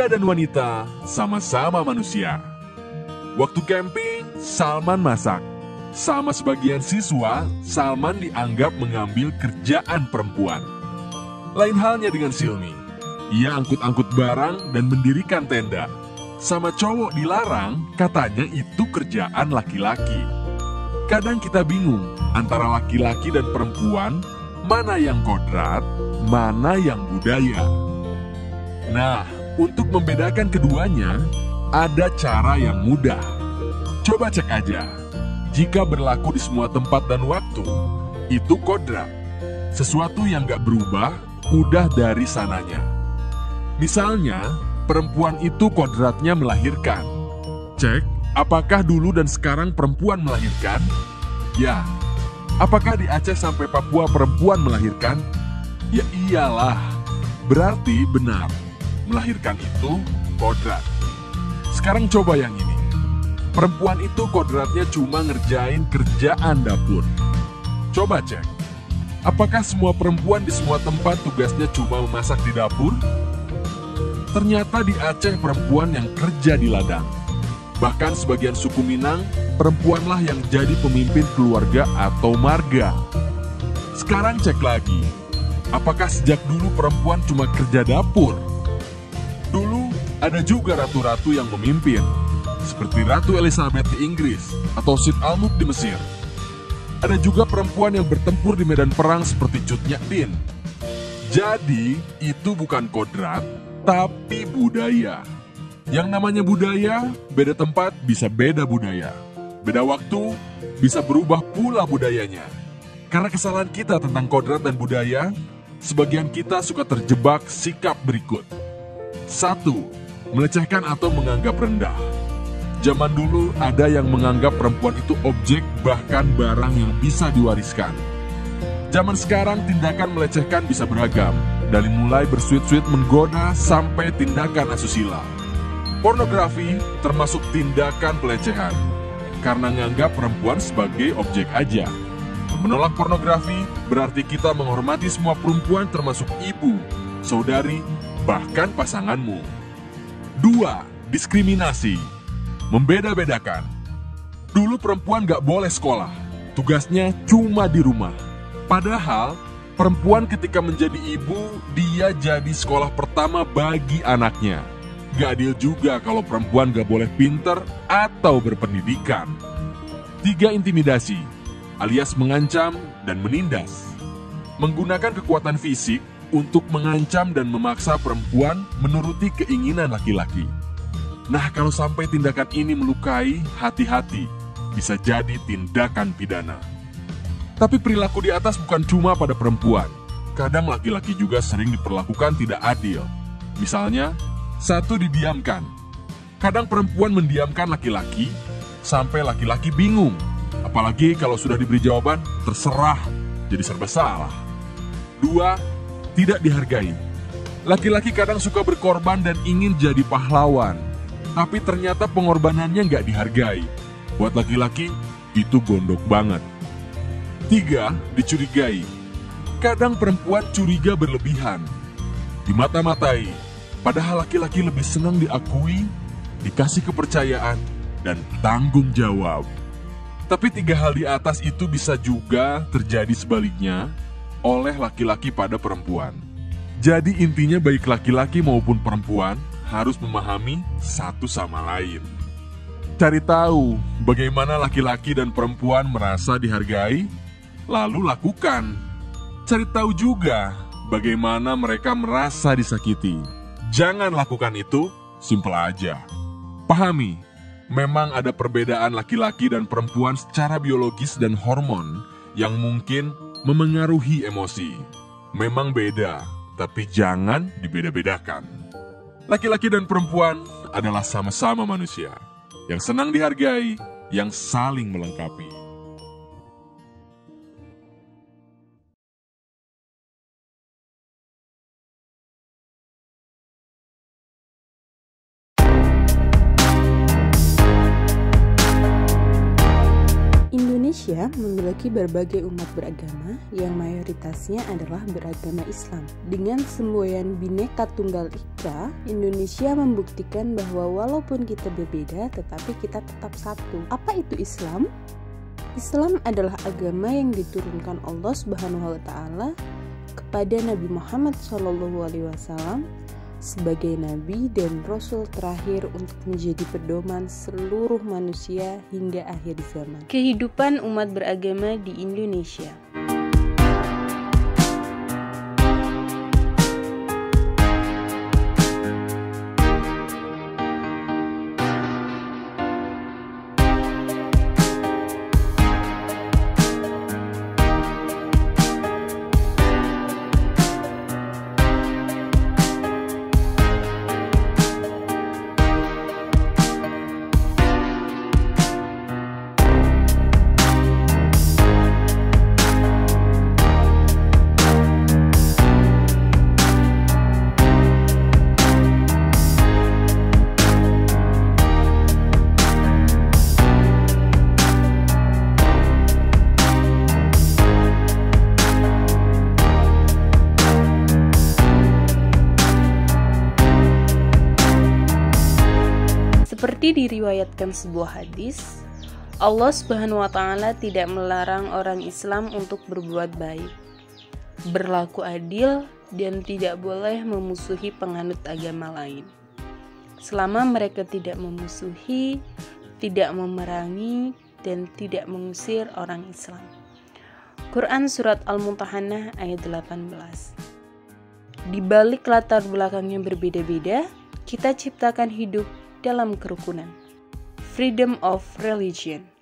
Pria dan wanita sama-sama manusia. Waktu camping, Salman masak. Sama sebagian siswa, Salman dianggap mengambil kerjaan perempuan. Lain halnya dengan Silmi. Ia angkut-angkut barang dan mendirikan tenda. Sama cowok dilarang, katanya itu kerjaan laki-laki. Kadang kita bingung antara laki-laki dan perempuan, mana yang kodrat, mana yang budaya. Nah, untuk membedakan keduanya, ada cara yang mudah. Coba cek aja. Jika berlaku di semua tempat dan waktu, itu kodrat. Sesuatu yang gak berubah, udah dari sananya. Misalnya, perempuan itu kodratnya melahirkan. Cek, apakah dulu dan sekarang perempuan melahirkan? Ya. Apakah di Aceh sampai Papua perempuan melahirkan? Ya iyalah. Berarti benar. Melahirkan itu kodrat. Sekarang coba yang ini. Perempuan itu kodratnya cuma ngerjain kerjaan dapur. Coba cek. Apakah semua perempuan di semua tempat tugasnya cuma memasak di dapur? Ternyata di Aceh perempuan yang kerja di ladang. Bahkan sebagian suku Minang, perempuanlah yang jadi pemimpin keluarga atau marga. Sekarang cek lagi. Apakah sejak dulu perempuan cuma kerja dapur? Dulu ada juga ratu-ratu yang memimpin, seperti Ratu Elizabeth di Inggris atau Sid Al-Mulk di Mesir. Ada juga perempuan yang bertempur di medan perang seperti Cut Nyak Dien. Jadi, itu bukan kodrat, tapi budaya. Yang namanya budaya, beda tempat bisa beda budaya. Beda waktu, bisa berubah pula budayanya. Karena kesalahan kita tentang kodrat dan budaya, sebagian kita suka terjebak sikap berikut. 1. Melecehkan atau menganggap rendah. Zaman dulu ada yang menganggap perempuan itu objek bahkan barang yang bisa diwariskan. Zaman sekarang tindakan melecehkan bisa beragam, dari mulai bersuit-suit menggoda sampai tindakan asusila. Pornografi termasuk tindakan pelecehan, karena menganggap perempuan sebagai objek aja. Menolak pornografi berarti kita menghormati semua perempuan termasuk ibu, saudari, bahkan pasanganmu. 2. Diskriminasi. Membeda-bedakan. Dulu perempuan gak boleh sekolah, tugasnya cuma di rumah. Padahal, perempuan ketika menjadi ibu, dia jadi sekolah pertama bagi anaknya. Gak adil juga kalau perempuan gak boleh pinter atau berpendidikan. 3. Intimidasi, alias mengancam dan menindas. Menggunakan kekuatan fisik untuk mengancam dan memaksa perempuan menuruti keinginan laki-laki. Nah, kalau sampai tindakan ini melukai, hati-hati, bisa jadi tindakan pidana. Tapi perilaku di atas bukan cuma pada perempuan. Kadang laki-laki juga sering diperlakukan tidak adil. Misalnya, 1. Didiamkan. Kadang perempuan mendiamkan laki-laki, sampai laki-laki bingung. Apalagi kalau sudah diberi jawaban, terserah, jadi serba salah. 2. Tidak dihargai. Laki-laki kadang suka berkorban dan ingin jadi pahlawan, tapi ternyata pengorbanannya nggak dihargai. Buat laki-laki, itu gondok banget. 3. Dicurigai. Kadang perempuan curiga berlebihan, dimata-matai, padahal laki-laki lebih senang diakui, dikasih kepercayaan, dan tanggung jawab. Tapi 3 hal di atas itu bisa juga terjadi sebaliknya oleh laki-laki pada perempuan. Jadi intinya baik laki-laki maupun perempuan harus memahami satu sama lain. Cari tahu bagaimana laki-laki dan perempuan merasa dihargai, lalu lakukan. Cari tahu juga bagaimana mereka merasa disakiti. Jangan lakukan itu, simpel aja. Pahami, memang ada perbedaan laki-laki dan perempuan secara biologis dan hormon yang mungkin memengaruhi emosi. Memang beda, tapi jangan dibeda-bedakan. Laki-laki dan perempuan adalah sama-sama manusia, yang senang dihargai, yang saling melengkapi. Indonesia memiliki berbagai umat beragama yang mayoritasnya adalah beragama Islam. Dengan semboyan Bhinneka Tunggal Ika, Indonesia membuktikan bahwa walaupun kita berbeda, tetapi kita tetap satu. Apa itu Islam? Islam adalah agama yang diturunkan Allah Subhanahu wa Ta'ala kepada Nabi Muhammad SAW sebagai nabi dan rasul terakhir untuk menjadi pedoman seluruh manusia hingga akhir zaman. Kehidupan umat beragama di Indonesia. Seperti diriwayatkan sebuah hadis, Allah Subhanahu wa Ta'ala tidak melarang orang Islam untuk berbuat baik, berlaku adil, dan tidak boleh memusuhi penganut agama lain, selama mereka tidak memusuhi, tidak memerangi, dan tidak mengusir orang Islam. Quran Surat Al-Mumtahanah ayat 18. Di balik latar belakang yang berbeda-beda, kita ciptakan hidup dalam kerukunan. Freedom of religion.